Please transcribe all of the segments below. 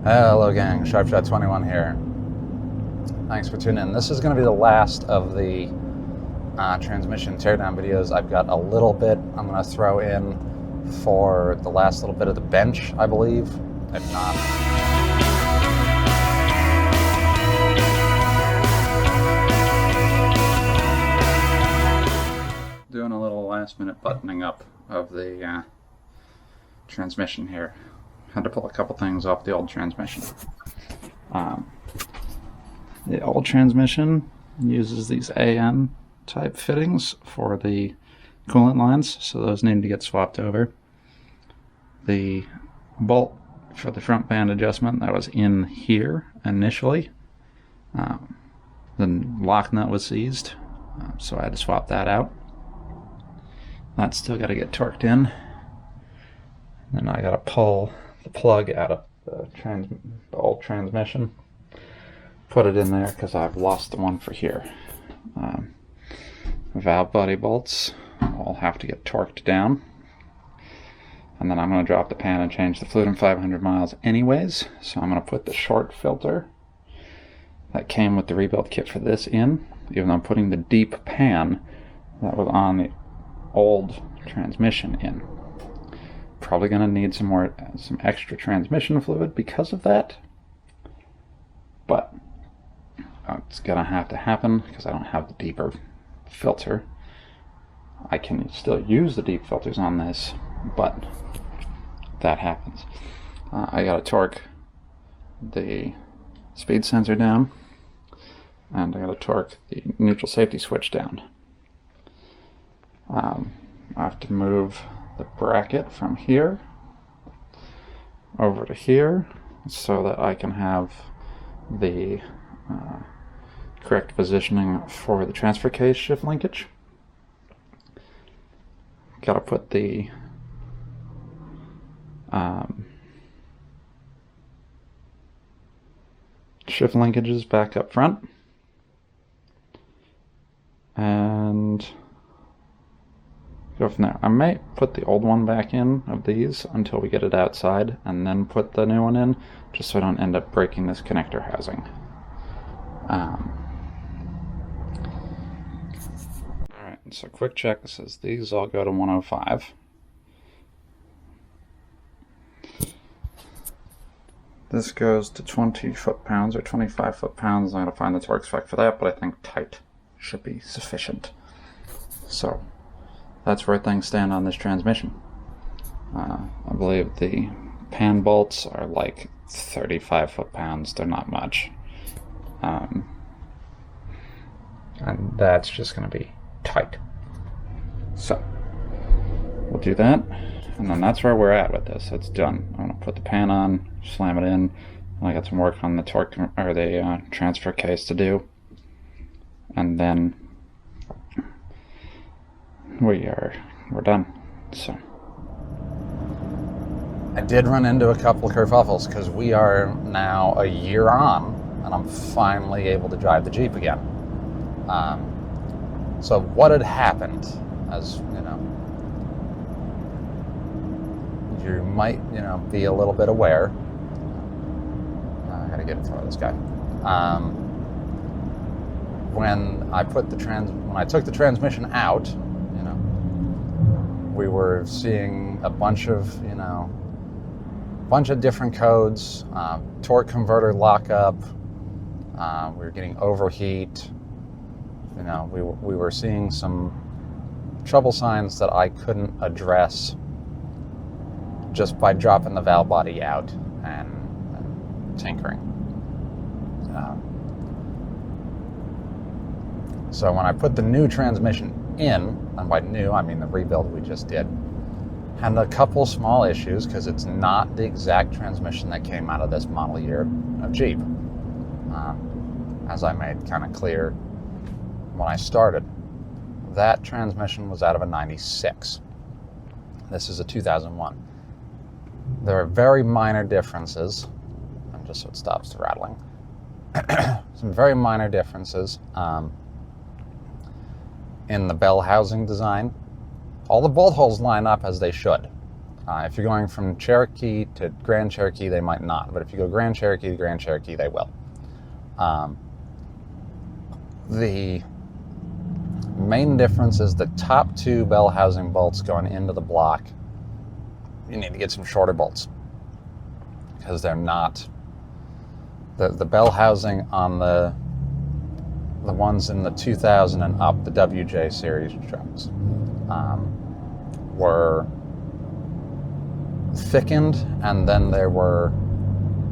Hello gang, SharpShot21 here. Thanks for tuning in. This is going to be the last of the transmission teardown videos. I've got a little bit I'm going to throw in for the last little bit of the bench, I believe. If not, doing a little last minute buttoning up of the transmission here. Had to pull a couple things off the old transmission. The old transmission uses these AN type fittings for the coolant lines, so those need to get swapped over. The bolt for the front band adjustment that was in here initially, the lock nut was seized, so I had to swap that out. That's still got to get torqued in. Then I got to pull the plug out of the old transmission, put it in there because I've lost the one for here. Valve body bolts all have to get torqued down, and then I'm going to drop the pan and change the fluid in 500 miles anyways, so I'm going to put the short filter that came with the rebuild kit for this in, even though I'm putting the deep pan that was on the old transmission in. Probably going to need some extra transmission fluid because of that, but it's going to have to happen because I don't have the deeper filter. I can still use the deep filters on this, but that happens. I got to torque the speed sensor down, and I got to torque the neutral safety switch down. I have to move the bracket from here over to here so that I can have the correct positioning for the transfer case shift linkage. Got to put the shift linkages back up front, and go from there. I may put the old one back in of these until we get it outside and then put the new one in, just so I don't end up breaking this connector housing. Alright, so quick check. It says these all go to 105. This goes to 20 foot-pounds or 25 foot-pounds. I'm going to find the torque spec for that, but I think tight should be sufficient. So that's where things stand on this transmission. I believe the pan bolts are like 35 foot-pounds. They're not much. And that's just going to be tight. So we'll do that, and then that's where we're at with this. It's done. I'm going to put the pan on, slam it in, and I got some work on the torque or the transfer case to do, and then we're done. So I did run into a couple of kerfuffles because we are now a year on and I'm finally able to drive the Jeep again. So what had happened, as you know, you might be a little bit aware. I gotta get in front of this guy. When I took the transmission out, we were seeing a bunch of different codes, torque converter lockup. We were getting overheat. We were seeing some trouble signs that I couldn't address just by dropping the valve body out and tinkering. So when I put the new transmission in, and by new I mean the rebuild we just did, had a couple small issues because it's not the exact transmission that came out of this model year of Jeep. As I made kind of clear when I started, that transmission was out of a 96. This is a 2001. There are very minor differences, and just so it stops the rattling, some very minor differences in the bell housing design. All the bolt holes line up as they should. If you're going from Cherokee to Grand Cherokee, they might not. But if you go Grand Cherokee to Grand Cherokee, they will. The main difference is the top two bell housing bolts going into the block. You need to get some shorter bolts because they're not... The bell housing on the ones in the 2000 and up, the WJ series trucks, were thickened, and then there were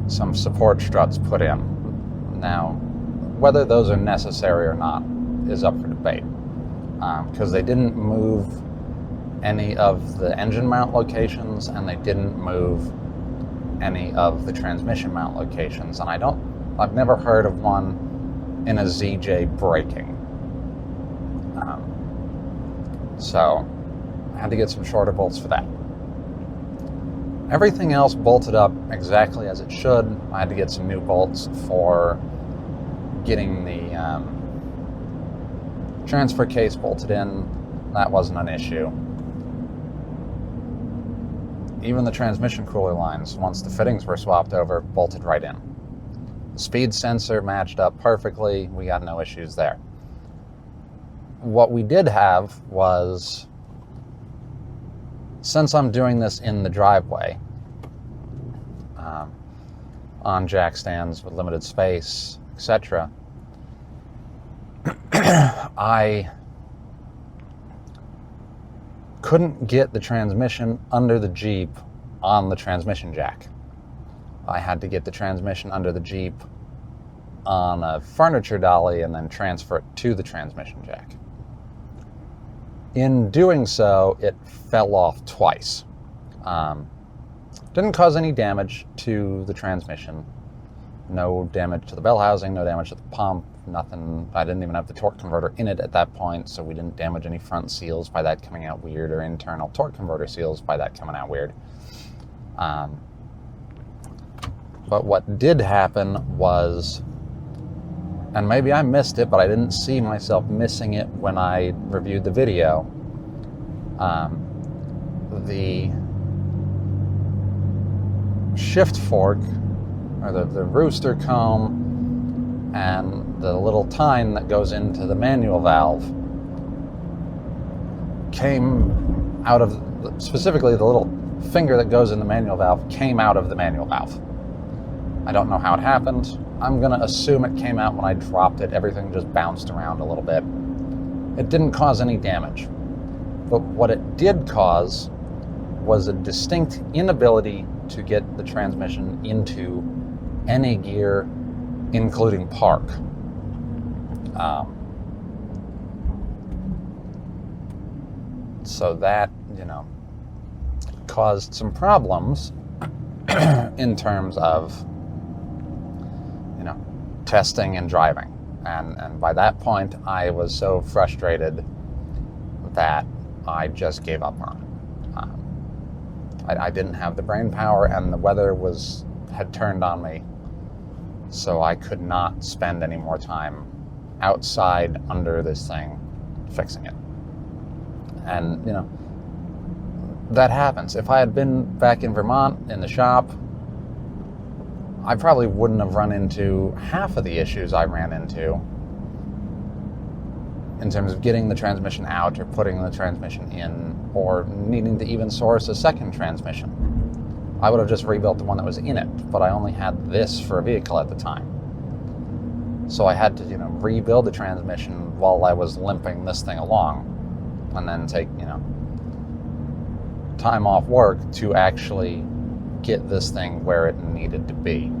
some support struts put in. Now, whether those are necessary or not is up for debate, because they didn't move any of the engine mount locations, and they didn't move any of the transmission mount locations, and I've never heard of one in a ZJ breaking. So I had to get some shorter bolts for that. Everything else bolted up exactly as it should. I had to get some new bolts for getting the transfer case bolted in. That wasn't an issue. Even the transmission cooler lines, once the fittings were swapped over, bolted right in. The speed sensor matched up perfectly. We got no issues there. What we did have was, since I'm doing this in the driveway, on jack stands with limited space, etc., I couldn't get the transmission under the Jeep on the transmission jack. I had to get the transmission under the Jeep on a furniture dolly and then transfer it to the transmission jack. In doing so, it fell off twice. Didn't cause any damage to the transmission. No damage to the bell housing, no damage to the pump, nothing. I didn't even have the torque converter in it at that point, so we didn't damage any front seals by that coming out weird, or internal torque converter seals by that coming out weird. But what did happen was, and maybe I missed it, but I didn't see myself missing it when I reviewed the video. The shift fork, or the rooster comb, and the little tine that goes into the manual valve came out of, specifically the little finger that goes in the manual valve came out of the manual valve. I don't know how it happened. I'm going to assume it came out when I dropped it. Everything just bounced around a little bit. It didn't cause any damage. But what it did cause was a distinct inability to get the transmission into any gear, including park. So that, caused some problems in terms of, testing and driving. And by that point, I was so frustrated that I just gave up on it. I didn't have the brain power, and the weather had turned on me, so I could not spend any more time outside under this thing fixing it. And, that happens. If I had been back in Vermont in the shop, I probably wouldn't have run into half of the issues I ran into in terms of getting the transmission out or putting the transmission in, or needing to even source a second transmission. I would have just rebuilt the one that was in it, but I only had this for a vehicle at the time. So I had to, rebuild the transmission while I was limping this thing along, and then take, time off work to actually get this thing where it needed to be,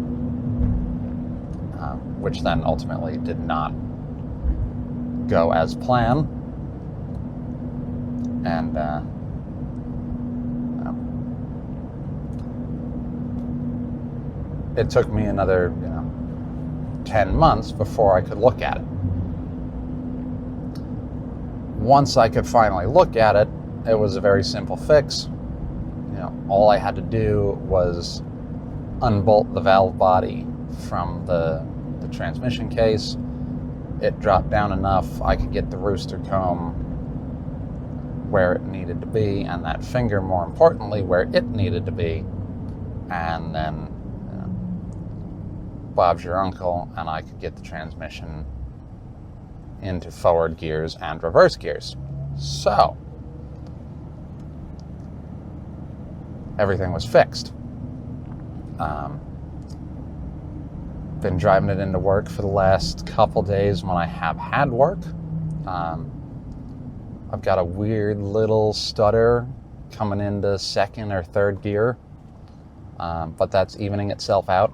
which then ultimately did not go as planned. And it took me another 10 months before I could look at it. Once I could finally look at it, it was a very simple fix. All I had to do was unbolt the valve body from the transmission case. It dropped down enough I could get the rooster comb where it needed to be, and that finger, more importantly, where it needed to be. And then, Bob's your uncle, and I could get the transmission into forward gears and reverse gears. So, everything was fixed. Been driving it into work for the last couple days when I have had work. I've got a weird little stutter coming into second or third gear, but that's evening itself out.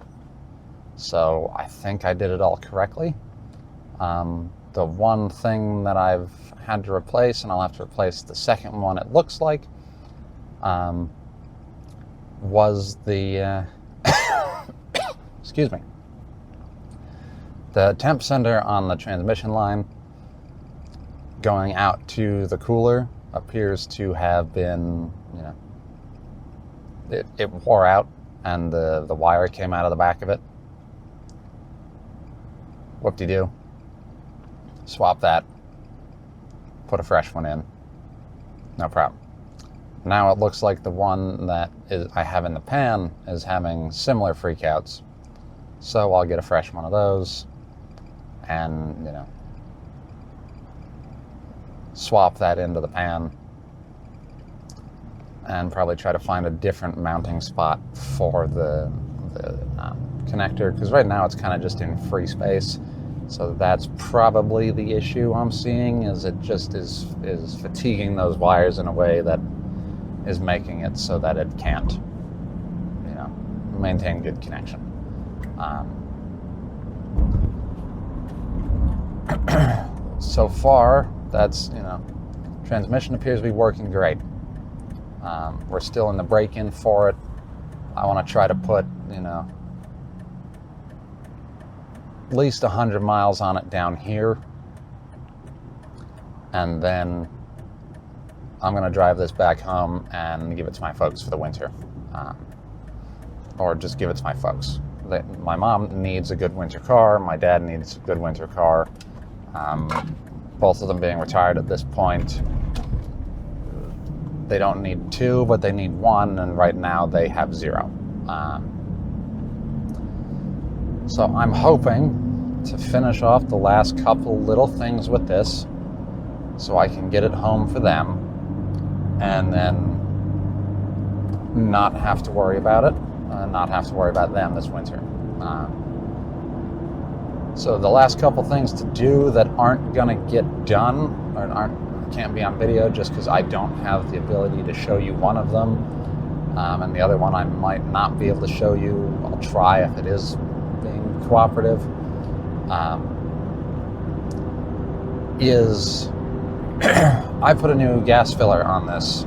So I think I did it all correctly. The one thing that I've had to replace, and I'll have to replace the second one, it looks like, was the, excuse me, the temp sender on the transmission line going out to the cooler appears to have been, it wore out, and the wire came out of the back of it. Whoop-de-doo. Swap that. Put a fresh one in. No problem. Now it looks like the one that I have in the pan is having similar freakouts. So I'll get a fresh one of those and, swap that into the pan and probably try to find a different mounting spot for the connector, because right now it's kind of just in free space. So that's probably the issue I'm seeing, is it just is fatiguing those wires in a way that is making it so that it can't, maintain good connection. So far, that's, transmission appears to be working great. We're still in the break-in for it. I want to try to put, at least 100 miles on it down here. And then I'm going to drive this back home and give it to my folks for the winter. Or just give it to my folks. My mom needs a good winter car. My dad needs a good winter car. Both of them being retired at this point. They don't need two, but they need one, and right now they have zero. So I'm hoping to finish off the last couple little things with this so I can get it home for them and then not have to worry about it, not have to worry about them this winter. So the last couple things to do that aren't going to get done, or can't be on video just because I don't have the ability to show you one of them, and the other one I might not be able to show you. I'll try if it is being cooperative. Is I put a new gas filler on this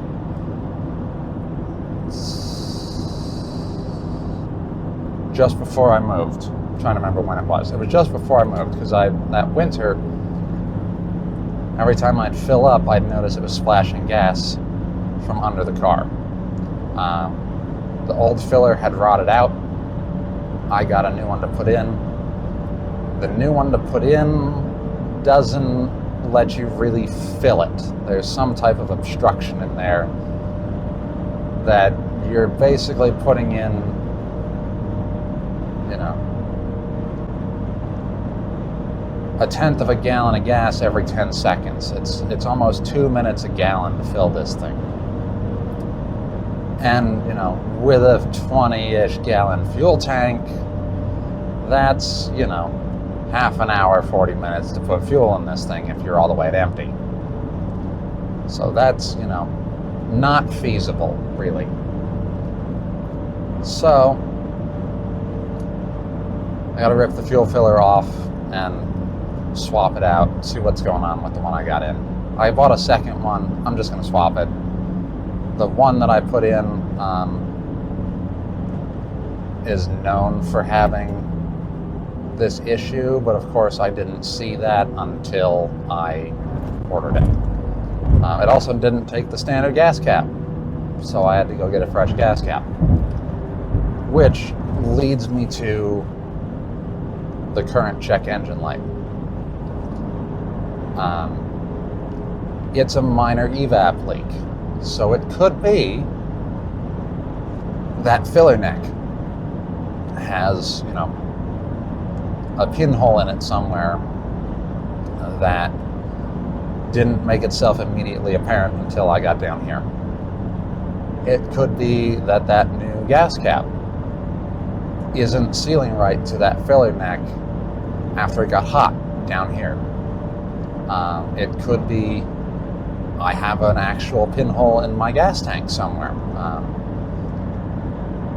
just before I moved. I'm trying to remember when it was. It was just before I moved, because that winter, every time I'd fill up, I'd notice it was splashing gas from under the car. The old filler had rotted out. I got a new one to put in. The new one to put in doesn't let you really fill it. There's some type of obstruction in there that you're basically putting in, a tenth of a gallon of gas every 10 seconds. It's almost 2 minutes a gallon to fill this thing. And, with a 20-ish gallon fuel tank, that's, half an hour, 40 minutes to put fuel in this thing if you're all the way at empty. So that's, not feasible, really. So, I gotta rip the fuel filler off and swap it out, see what's going on with the one I got in. I bought a second one. I'm just going to swap it. The one that I put in is known for having this issue, but of course I didn't see that until I ordered it. It also didn't take the standard gas cap, so I had to go get a fresh gas cap, which leads me to the current check engine light. it's a minor evap leak. So it could be that filler neck has, a pinhole in it somewhere that didn't make itself immediately apparent until I got down here. It could be that new gas cap isn't sealing right to that filler neck after it got hot down here. It could be I have an actual pinhole in my gas tank somewhere.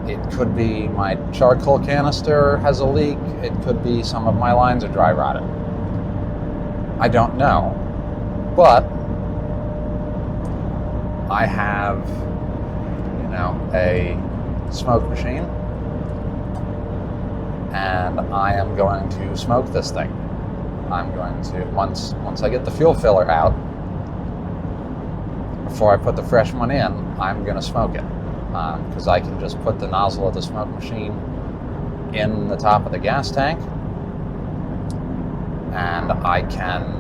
It could be my charcoal canister has a leak. It could be some of my lines are dry rotted. I don't know. But I have, a smoke machine, and I am going to smoke this thing. I'm going to, once I get the fuel filler out, before I put the fresh one in, I'm going to smoke it. Because I can just put the nozzle of the smoke machine in the top of the gas tank, and I can,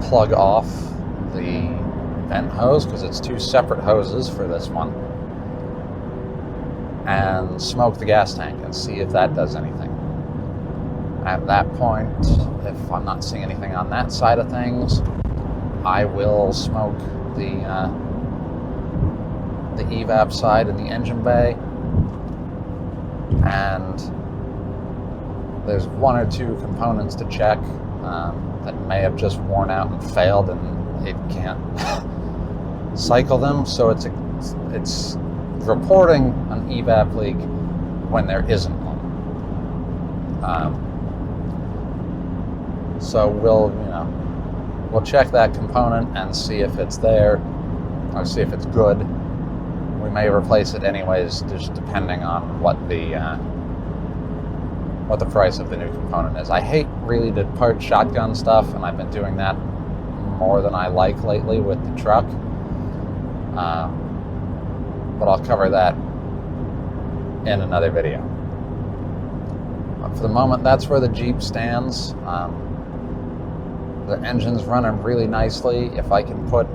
plug off the vent hose, because it's two separate hoses for this one, and smoke the gas tank and see if that does anything. At that point, if I'm not seeing anything on that side of things, I will smoke the evap side in the engine bay, and there's one or two components to check that may have just worn out and failed, and it can't cycle them, so it's reporting an evap leak when there isn't one. So we'll check that component and see if it's there, or see if it's good. We may replace it anyways, just depending on what the price of the new component is. I hate really to part shotgun stuff, and I've been doing that more than I like lately with the truck. But I'll cover that in another video. For the moment, that's where the Jeep stands. The engine's running really nicely. If I can put,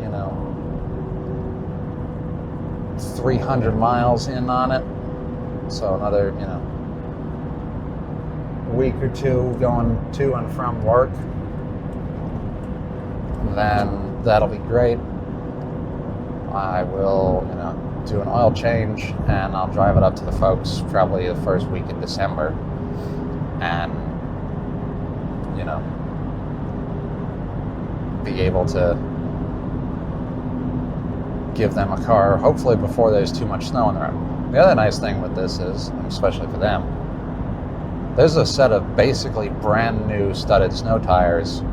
300 miles in on it, so another, week or two going to and from work, then that'll be great. I will, do an oil change, and I'll drive it up to the folks probably the first week in December, and, be able to give them a car, hopefully before there's too much snow on the road. The other nice thing with this is, especially for them, there's a set of basically brand new studded snow tires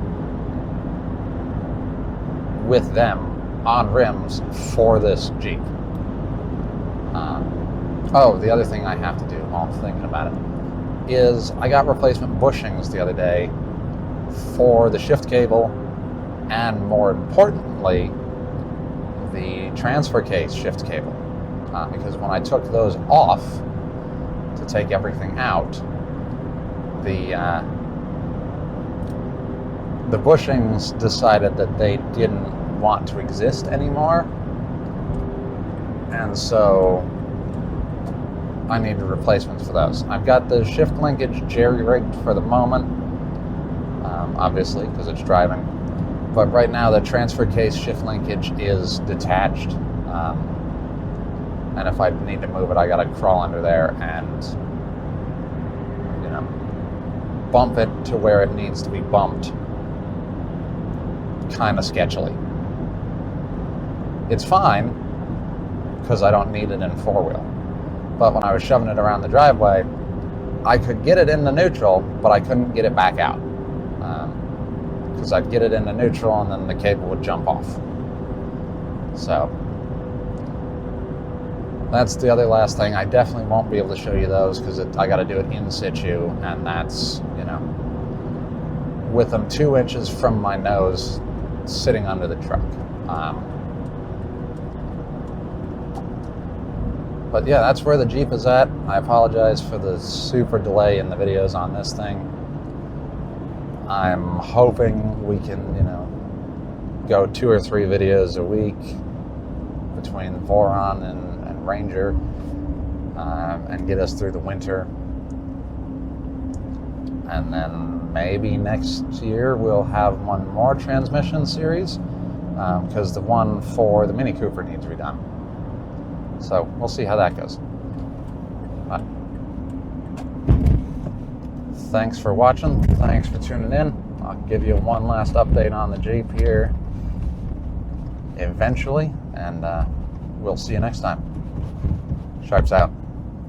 with them on rims for this Jeep. The other thing I have to do while I'm thinking about it is I got replacement bushings the other day for the shift cable, and more importantly, the transfer case shift cable. Because when I took those off to take everything out, the bushings decided that they didn't want to exist anymore, and so I needed replacements for those. I've got the shift linkage jerry-rigged for the moment, obviously, because it's driving. But right now the transfer case shift linkage is detached, and if I need to move it, I gotta crawl under there and, bump it to where it needs to be bumped, kind of sketchily. It's fine, because I don't need it in four-wheel. But when I was shoving it around the driveway, I could get it into neutral, but I couldn't get it back out. Because I'd get it into neutral and then the cable would jump off. So that's the other last thing. I definitely won't be able to show you those because I got to do it in situ, and that's, with them 2 inches from my nose sitting under the truck. But yeah, that's where the Jeep is at. I apologize for the super delay in the videos on this thing. I'm hoping we can, go 2 or 3 videos a week between Voron and Ranger, and get us through the winter. And then maybe next year we'll have one more transmission series, because the one for the Mini Cooper needs to be done. So we'll see how that goes. But thanks for watching. Thanks for tuning in. I'll give you one last update on the Jeep here eventually, and we'll see you next time. Sharps out.